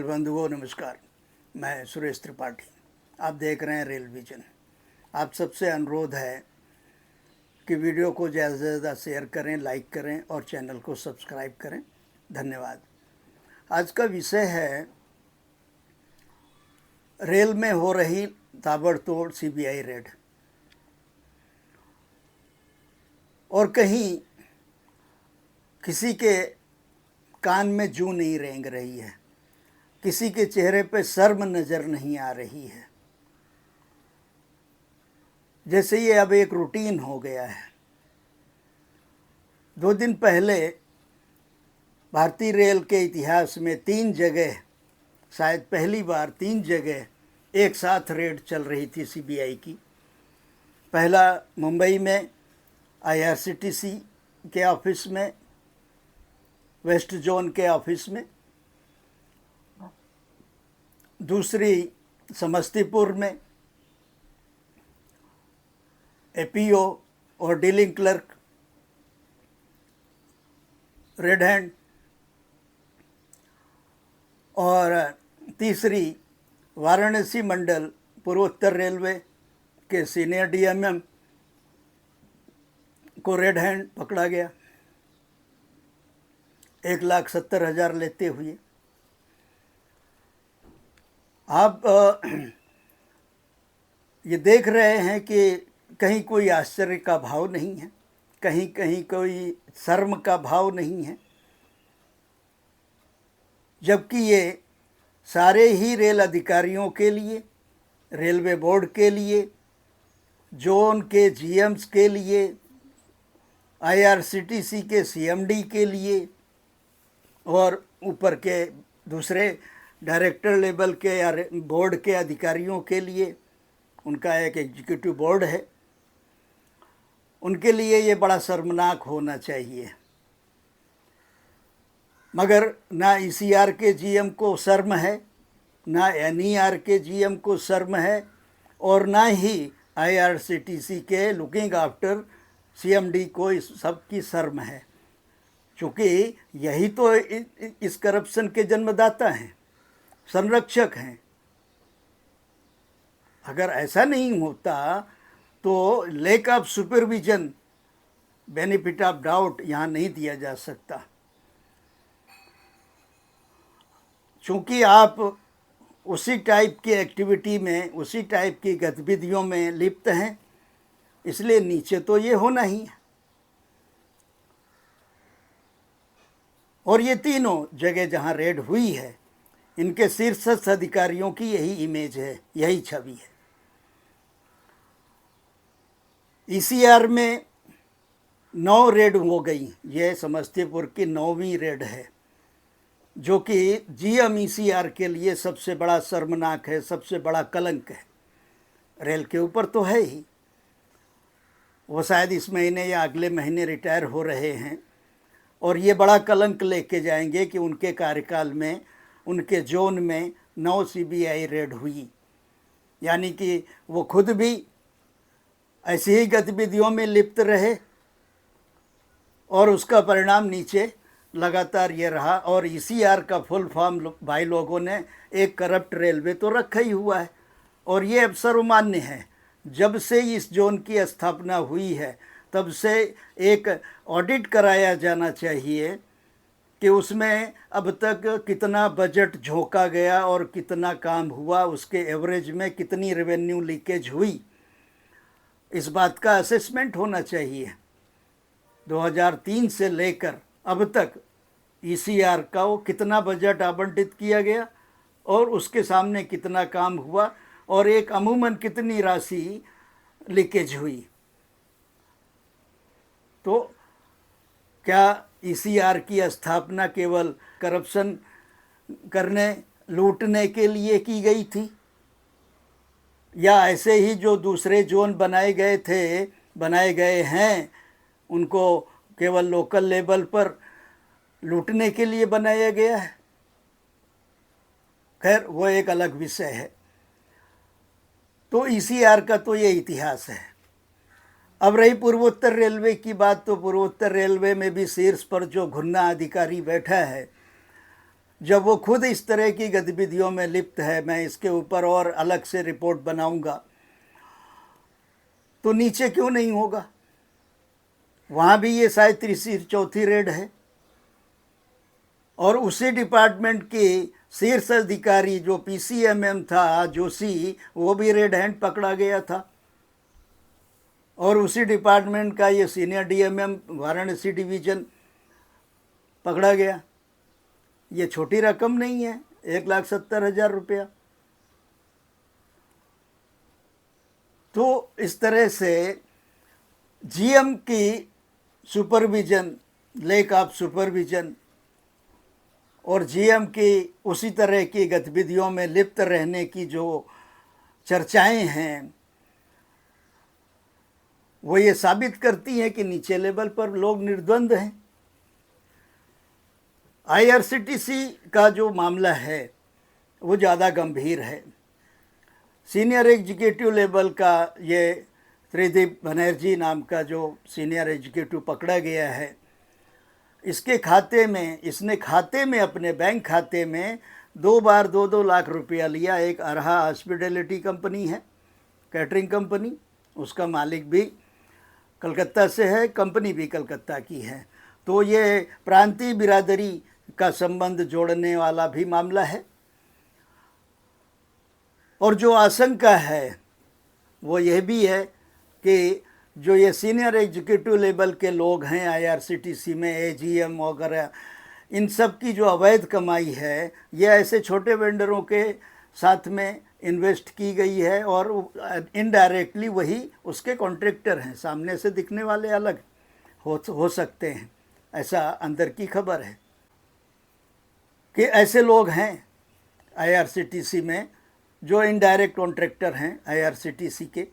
बंधुओं नमस्कार। मैं सुरेश त्रिपाठी, आप देख रहे हैं रेल विजन। आप सबसे अनुरोध है कि वीडियो को ज़्यादा से ज़्यादा शेयर करें, लाइक करें और चैनल को सब्सक्राइब करें। धन्यवाद। आज का विषय है रेल में हो रही ताबड़तोड़ सीबीआई रेड। और कहीं किसी के कान में जूं नहीं रेंग रही है, किसी के चेहरे पे शर्म नज़र नहीं आ रही है, जैसे ये अब एक रूटीन हो गया है। 2 दिन पहले भारतीय रेल के इतिहास में 3 जगह, शायद पहली बार 3 जगह एक साथ रेड चल रही थी सीबीआई की। पहला मुंबई में आईआरसीटीसी के ऑफिस में, वेस्ट जोन के ऑफिस में। दूसरी समस्तीपुर में एपीओ और डीलिंग क्लर्क रेड हैंड। और तीसरी वाराणसी मंडल पूर्वोत्तर रेलवे के सीनियर डीएमएम को रेड हैंड पकड़ा गया 1,70,000 लेते हुए। आप ये देख रहे हैं कि कहीं कोई आश्चर्य का भाव नहीं है, कहीं कहीं कोई शर्म का भाव नहीं है, जबकि ये सारे ही रेल अधिकारियों के लिए, रेलवे बोर्ड के लिए, जोन के जीएम्स के लिए, आईआरसीटीसी के सीएमडी के लिए और ऊपर के दूसरे डायरेक्टर लेवल के या बोर्ड के अधिकारियों के लिए, उनका एक एग्जीक्यूटिव बोर्ड है, उनके लिए ये बड़ा शर्मनाक होना चाहिए। मगर ना ईसीआर के जीएम को शर्म है, ना एनईआर के जीएम को शर्म है, और ना ही आईआरसीटीसी के लुकिंग आफ्टर सीएमडी को इस सब की शर्म है, क्योंकि यही तो इस करप्शन के जन्मदाता हैं, संरक्षक हैं। अगर ऐसा नहीं होता तो lack of supervision, benefit of doubt यहाँ नहीं दिया जा सकता। चूँकि आप उसी टाइप की एक्टिविटी में, उसी टाइप की गतिविधियों में लिप्त हैं, इसलिए नीचे तो ये होना ही है। और ये तीनों जगह जहाँ रेड हुई है, इनके शीर्षस्थ अधिकारियों की यही इमेज है, यही छवि है। ईसीआर में 9 रेड हो गई, ये समस्तीपुर की 9वीं रेड है, जो कि जीएम ईसीआर के लिए सबसे बड़ा शर्मनाक है, सबसे बड़ा कलंक है। रेल के ऊपर तो है ही, वो शायद इस महीने या अगले महीने रिटायर हो रहे हैं, और ये बड़ा कलंक लेके जाएंगे कि उनके कार्यकाल में उनके जोन में 9 सीबीआई रेड हुई। यानी कि वो खुद भी ऐसी ही गतिविधियों में लिप्त रहे और उसका परिणाम नीचे लगातार ये रहा। और ईसीआर का फुल फॉर्म भाई लोगों ने एक करप्ट रेलवे तो रखा ही हुआ है, और ये अब सर्वमान्य है। जब से इस जोन की स्थापना हुई है, तब से एक ऑडिट कराया जाना चाहिए कि उसमें अब तक कितना बजट झोंका गया और कितना काम हुआ, उसके एवरेज में कितनी रेवेन्यू लीकेज हुई, इस बात का असेसमेंट होना चाहिए। 2003 से लेकर अब तक ईसीआर का वो कितना बजट आवंटित किया गया और उसके सामने कितना काम हुआ, और एक अमूमन कितनी राशि लीकेज हुई। तो क्या ईसीआर की स्थापना केवल करप्शन करने, लूटने के लिए की गई थी, या ऐसे ही जो दूसरे जोन बनाए गए थे, बनाए गए हैं, उनको केवल लोकल लेवल पर लूटने के लिए बनाया गया है? खैर, वो एक अलग विषय है। तो ईसीआर का तो ये इतिहास है। अब रही पूर्वोत्तर रेलवे की बात, तो पूर्वोत्तर रेलवे में भी शीर्ष पर जो घुन्ना अधिकारी बैठा है, जब वो खुद इस तरह की गतिविधियों में लिप्त है, मैं इसके ऊपर और अलग से रिपोर्ट बनाऊंगा, तो नीचे क्यों नहीं होगा? वहाँ भी ये शायद तीसरी चौथी रेड है। और उसी डिपार्टमेंट के शीर्ष अधिकारी जो पीसीएमएम था जोशी, वो भी रेड हैंड पकड़ा गया था। और उसी डिपार्टमेंट का ये सीनियर डीएमएम वाराणसी डिवीज़न पकड़ा गया। ये छोटी रकम नहीं है, 1,70,000 रुपया। तो इस तरह से जीएम की सुपरविज़न, लैक ऑफ सुपरविज़न, और जीएम की उसी तरह की गतिविधियों में लिप्त रहने की जो चर्चाएं हैं, वो ये साबित करती हैं कि नीचे लेवल पर लोग निर्द्वंद हैं। आईआरसीटीसी का जो मामला है वो ज़्यादा गंभीर है। सीनियर एग्जीक्यूटिव लेवल का ये त्रिदीप बनर्जी नाम का जो सीनियर एग्जीक्यूटिव पकड़ा गया है, इसके खाते में, इसने खाते में, अपने बैंक खाते में 2 बार 2-2 लाख रुपया लिया। एक अरहा हॉस्पिटैलिटी कंपनी है, कैटरिंग कंपनी, उसका मालिक भी कलकत्ता से है, कंपनी भी कलकत्ता की है। तो ये प्रांतीय बिरादरी का संबंध जोड़ने वाला भी मामला है। और जो आशंका है वो यह भी है कि जो ये सीनियर एग्जीक्यूटिव लेवल के लोग हैं आईआरसीटीसी में, एजीएम वगैरह, इन सब की जो अवैध कमाई है, ये ऐसे छोटे वेंडरों के साथ में इन्वेस्ट की गई है और इनडायरेक्टली वही उसके कॉन्ट्रैक्टर हैं। सामने से दिखने वाले अलग हो सकते हैं, ऐसा अंदर की खबर है कि ऐसे लोग हैं आईआरसीटीसी में जो इनडायरेक्ट कॉन्ट्रैक्टर हैं आईआरसीटीसी के।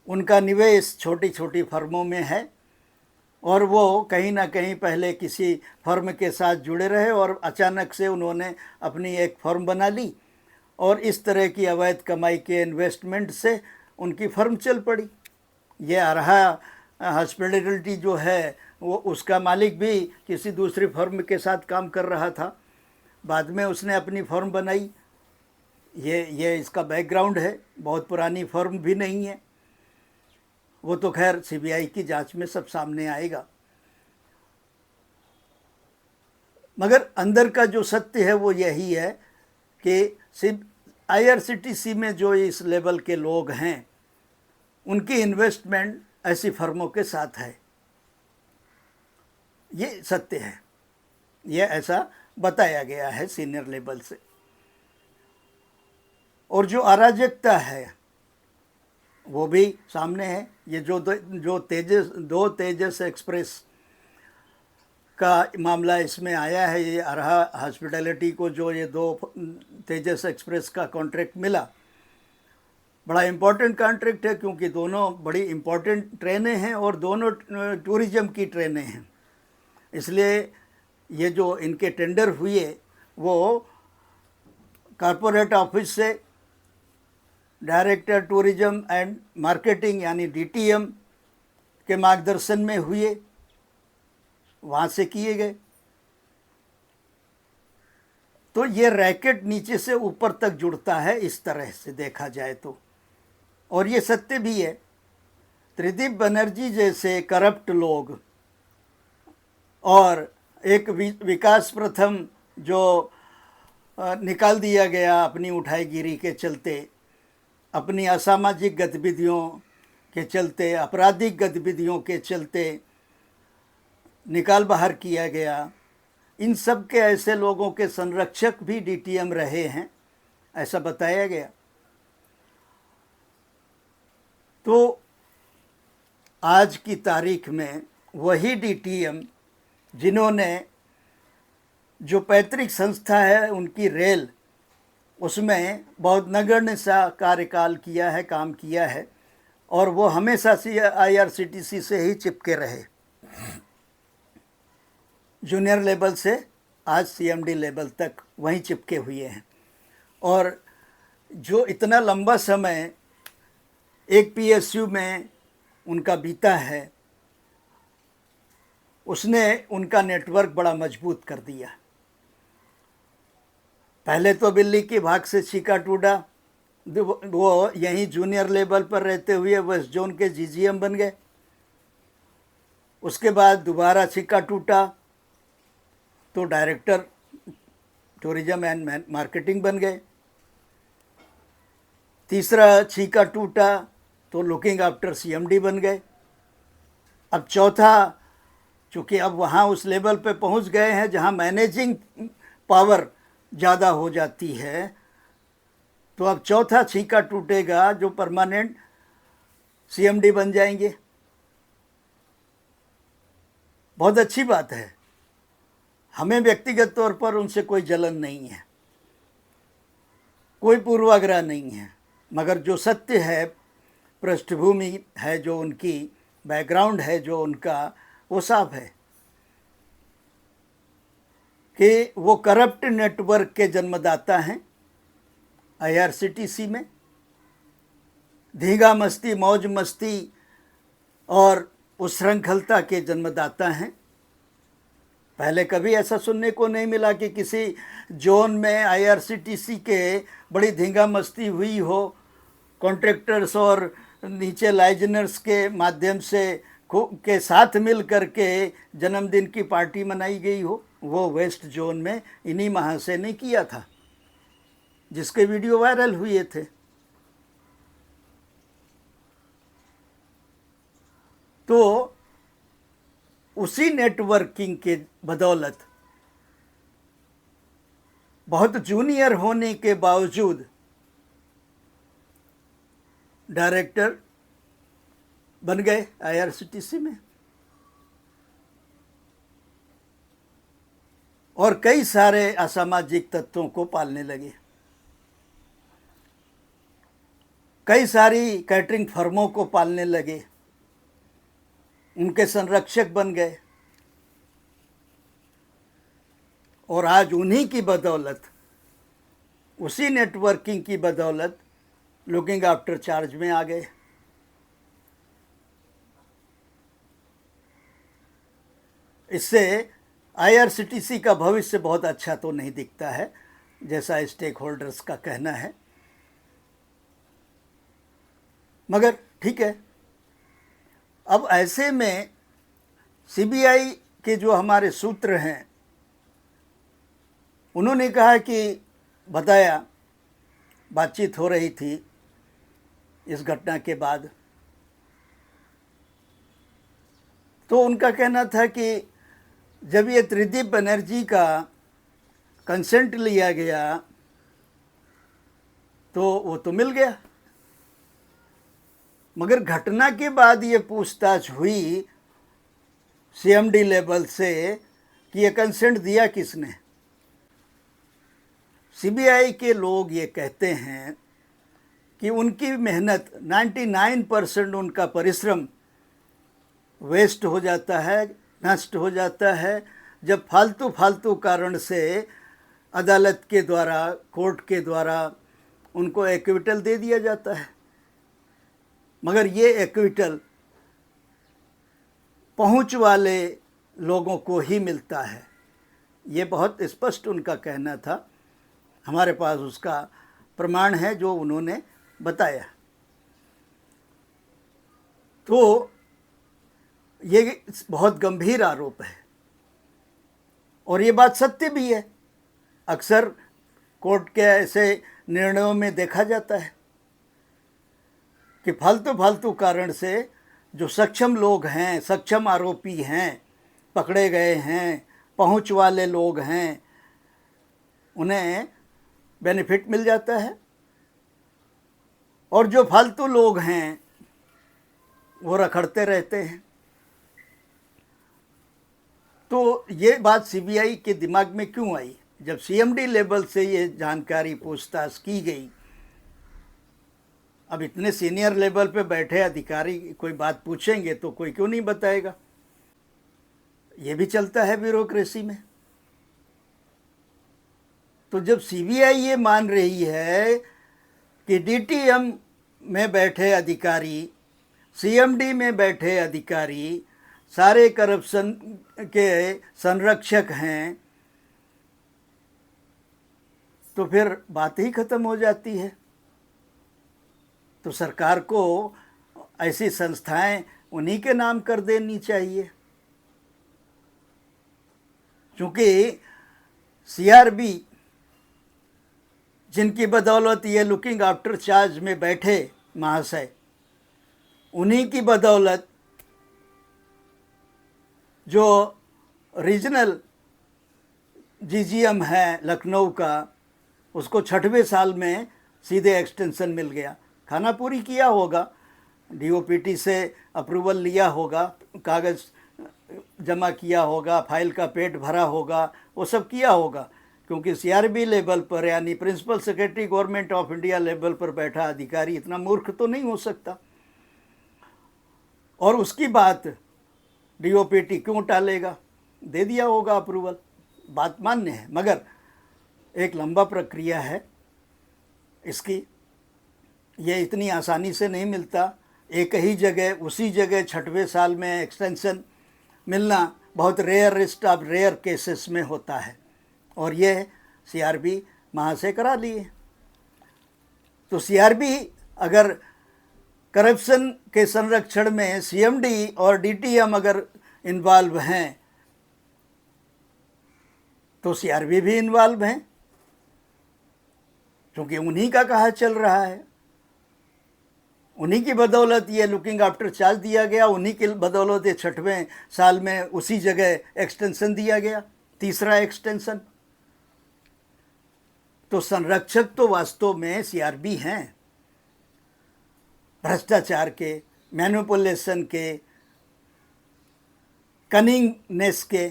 उनका निवेश छोटी छोटी फर्मों में है और वो कहीं ना कहीं पहले किसी फर्म के साथ जुड़े रहे और अचानक से उन्होंने अपनी एक फर्म बना ली और इस तरह की अवैध कमाई के इन्वेस्टमेंट से उनकी फर्म चल पड़ी। ये अरहा हॉस्पिटैलिटी जो है वो, उसका मालिक भी किसी दूसरी फर्म के साथ काम कर रहा था, बाद में उसने अपनी फर्म बनाई। ये इसका बैकग्राउंड है, बहुत पुरानी फर्म भी नहीं है। वो तो खैर सीबीआई की जांच में सब सामने आएगा। मगर अंदर का जो सत्य है वो यही है कि आईआरसीटीसी में जो इस लेवल के लोग हैं, उनकी इन्वेस्टमेंट ऐसी फर्मों के साथ है। ये सत्य है, ये ऐसा बताया गया है सीनियर लेवल से। और जो अराजकता है वो भी सामने है। ये जो दो तेजस एक्सप्रेस का मामला इसमें आया है, ये अरहा हॉस्पिटैलिटी को जो ये 2 तेजस एक्सप्रेस का कॉन्ट्रैक्ट मिला, बड़ा इम्पोर्टेंट कॉन्ट्रैक्ट है क्योंकि दोनों बड़ी इम्पोर्टेंट ट्रेनें हैं और दोनों टूरिज़्म की ट्रेनें हैं। इसलिए ये जो इनके टेंडर हुए वो कॉरपोरेट ऑफिस से डायरेक्टर टूरिज़्म एंड मार्केटिंग यानी डीटीएम के मार्गदर्शन में हुए, वहाँ से किए गए। तो ये रैकेट नीचे से ऊपर तक जुड़ता है इस तरह से देखा जाए तो। और ये सत्य भी है। त्रिदीप बनर्जी जैसे करप्ट लोग और एक विकास प्रथम जो निकाल दिया गया अपनी उठाईगिरी के चलते, अपनी असामाजिक गतिविधियों के चलते, आपराधिक गतिविधियों के चलते निकाल बाहर किया गया, इन सब के ऐसे लोगों के संरक्षक भी डीटीएम रहे हैं, ऐसा बताया गया। तो आज की तारीख में वही डीटीएम जिन्होंने जो पैतृक संस्था है उनकी रेल, उसमें बहुत नगण्य सा कार्यकाल किया है, काम किया है, और वो हमेशा से आईआरसीटीसी से ही चिपके रहे, जूनियर लेवल से आज सीएमडी लेवल तक वहीं चिपके हुए हैं। और जो इतना लंबा समय एक पीएसयू में उनका बीता है, उसने उनका नेटवर्क बड़ा मजबूत कर दिया। पहले तो बिल्ली की भाग से छीका टूटा, वो यहीं जूनियर लेवल पर रहते हुए वेस्ट जोन के जीजीएम बन गए। उसके बाद दोबारा छीका टूटा तो डायरेक्टर टूरिज्म एंड मार्केटिंग बन गए। तीसरा छीका टूटा तो लुकिंग आफ्टर सीएमडी बन गए। अब चौथा, चूँकि अब वहाँ उस लेवल पे पहुँच गए हैं जहाँ मैनेजिंग पावर ज़्यादा हो जाती है, तो अब चौथा छीका टूटेगा जो परमानेंट सीएमडी बन जाएंगे। बहुत अच्छी बात है, हमें व्यक्तिगत तौर पर उनसे कोई जलन नहीं है, कोई पूर्वाग्रह नहीं है, मगर जो सत्य है, पृष्ठभूमि है, जो उनकी बैकग्राउंड है, जो उनका, वो साफ है कि वो करप्ट नेटवर्क के जन्मदाता हैं। आईआरसीटीसी में धींगा मस्ती, मौज मस्ती और उच्छृंखलता के जन्मदाता हैं। पहले कभी ऐसा सुनने को नहीं मिला कि किसी जोन में आईआरसीटीसी के बड़ी धींगा मस्ती हुई हो, कॉन्ट्रैक्टर्स और नीचे लाइजनर्स के माध्यम से के साथ मिल करके जन्मदिन की पार्टी मनाई गई हो। वो वेस्ट जोन में इन्हीं महाशय ने किया था, जिसके वीडियो वायरल हुए थे। तो उसी नेटवर्किंग के बदौलत, बहुत जूनियर होने के बावजूद डायरेक्टर बन गए आईआरसीटीसी में, और कई सारे असामाजिक तत्वों को पालने लगे, कई सारी कैटरिंग फर्मों को पालने लगे, उनके संरक्षक बन गए। और आज उन्हीं की बदौलत, उसी नेटवर्किंग की बदौलत लुकिंग आफ्टर चार्ज में आ गए। इससे आईआरसीटीसी का भविष्य बहुत अच्छा तो नहीं दिखता है, जैसा स्टेक होल्डर्स का कहना है, मगर ठीक है। अब ऐसे में सीबीआई के जो हमारे सूत्र हैं, उन्होंने कहा कि बताया, बातचीत हो रही थी इस घटना के बाद, तो उनका कहना था कि जब ये त्रिदीप बनर्जी का कंसेंट लिया गया तो वो तो मिल गया, मगर घटना के बाद ये पूछताछ हुई सीएमडी लेवल से कि ये कंसेंट दिया किसने। सीबीआई के लोग ये कहते हैं कि उनकी मेहनत 99% उनका परिश्रम वेस्ट हो जाता है, नष्ट हो जाता है, जब फालतू कारण से अदालत के द्वारा, कोर्ट के द्वारा उनको एक्विटल दे दिया जाता है। मगर ये एक्विटल पहुंच वाले लोगों को ही मिलता है, ये बहुत स्पष्ट उनका कहना था। हमारे पास उसका प्रमाण है जो उन्होंने बताया। तो ये बहुत गंभीर आरोप है और ये बात सत्य भी है। अक्सर कोर्ट के ऐसे निर्णयों में देखा जाता है कि फालतू कारण से जो सक्षम लोग हैं, सक्षम आरोपी हैं, पकड़े गए हैं, पहुंच वाले लोग हैं, उन्हें बेनिफिट मिल जाता है, और जो फालतू लोग हैं वो रखड़ते रहते हैं। तो ये बात सीबीआई के दिमाग में क्यों आई? जब सीएमडी लेवल से ये जानकारी पूछताछ की गई, अब इतने सीनियर लेवल पे बैठे अधिकारी कोई बात पूछेंगे तो कोई क्यों नहीं बताएगा? ये भी चलता है ब्यूरोक्रेसी में। तो जब सीबीआई ये मान रही है कि डीटीएम में बैठे अधिकारी, सीएमडी में बैठे अधिकारी सारे करप्शन के संरक्षक हैं, तो फिर बात ही ख़त्म हो जाती है। तो सरकार को ऐसी संस्थाएं उन्हीं के नाम कर देनी चाहिए, क्योंकि सीआरबी जिनकी बदौलत ये लुकिंग आफ्टर चार्ज में बैठे महाशय, उन्हीं की बदौलत जो रीजनल जीजीएम है लखनऊ का, उसको 6वें साल में सीधे एक्सटेंशन मिल गया। खाना पूरी किया होगा, डीओपीटी से अप्रूवल लिया होगा, कागज़ जमा किया होगा, फाइल का पेट भरा होगा, वो सब किया होगा, क्योंकि सीआरबी लेवल पर यानी principal secretary government of India level पर बैठा अधिकारी इतना मूर्ख तो नहीं हो सकता। और उसकी बात डीओपीटी क्यों टालेगा, दे दिया होगा अप्रूवल, बात मान्य है, मगर एक लंबा प्रक्रिया है इसकी, ये इतनी आसानी से नहीं मिलता। एक ही जगह उसी जगह 6वें साल में एक्सटेंशन मिलना बहुत रेयरेस्ट ऑफ रेयर केसेस में होता है, और ये सीआरबी महाशय करा लिए। तो सीआरबी अगर करप्शन के संरक्षण में सीएमडी और डीटीएम अगर इन्वॉल्व हैं, तो सीआरबी भी इन्वॉल्व हैं, क्योंकि उन्हीं का कहा चल रहा है, उन्हीं की बदौलत ये लुकिंग आफ्टर चार्ज दिया गया, उन्हीं की बदौलत ये 6वें साल में उसी जगह एक्सटेंशन दिया गया, तीसरा एक्सटेंशन। तो संरक्षक तो वास्तव में सीआरबी हैं, भ्रष्टाचार के, मैनिपुलेशन के, कनिंगनेस के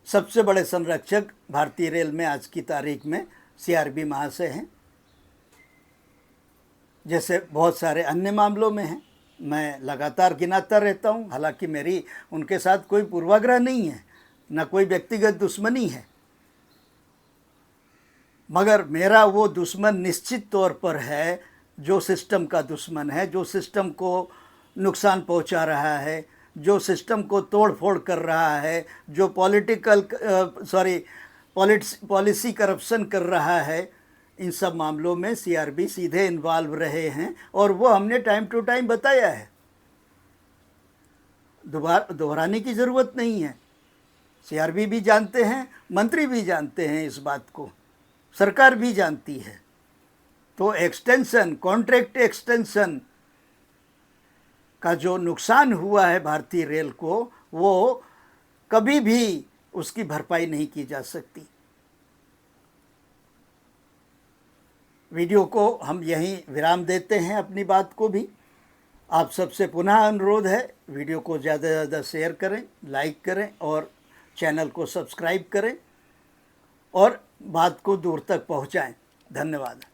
सबसे बड़े संरक्षक भारतीय रेल में आज की तारीख में सीआरबी महाशय हैं, जैसे बहुत सारे अन्य मामलों में हैं। मैं लगातार गिनाता रहता हूँ, हालांकि मेरी उनके साथ कोई पूर्वाग्रह नहीं है, न कोई व्यक्तिगत दुश्मनी है, मगर मेरा वो दुश्मन निश्चित तौर पर है जो सिस्टम का दुश्मन है, जो सिस्टम को नुकसान पहुंचा रहा है, जो सिस्टम को तोड़ फोड़ कर रहा है, जो पॉलिसी करप्शन कर रहा है। इन सब मामलों में सीआरबी सीधे इन्वॉल्व रहे हैं, और वो हमने टाइम टू टाइम बताया है, दोहराने की ज़रूरत नहीं है। सीआरबी भी जानते हैं, मंत्री भी जानते हैं इस बात को, सरकार भी जानती है। तो एक्सटेंशन, कॉन्ट्रैक्ट एक्सटेंशन का जो नुकसान हुआ है भारतीय रेल को, वो कभी भी उसकी भरपाई नहीं की जा सकती। वीडियो को हम यहीं विराम देते हैं, अपनी बात को भी। आप सबसे पुनः अनुरोध है, वीडियो को ज़्यादा से ज़्यादा शेयर करें, लाइक करें और चैनल को सब्सक्राइब करें और बात को दूर तक पहुंचाएं। धन्यवाद।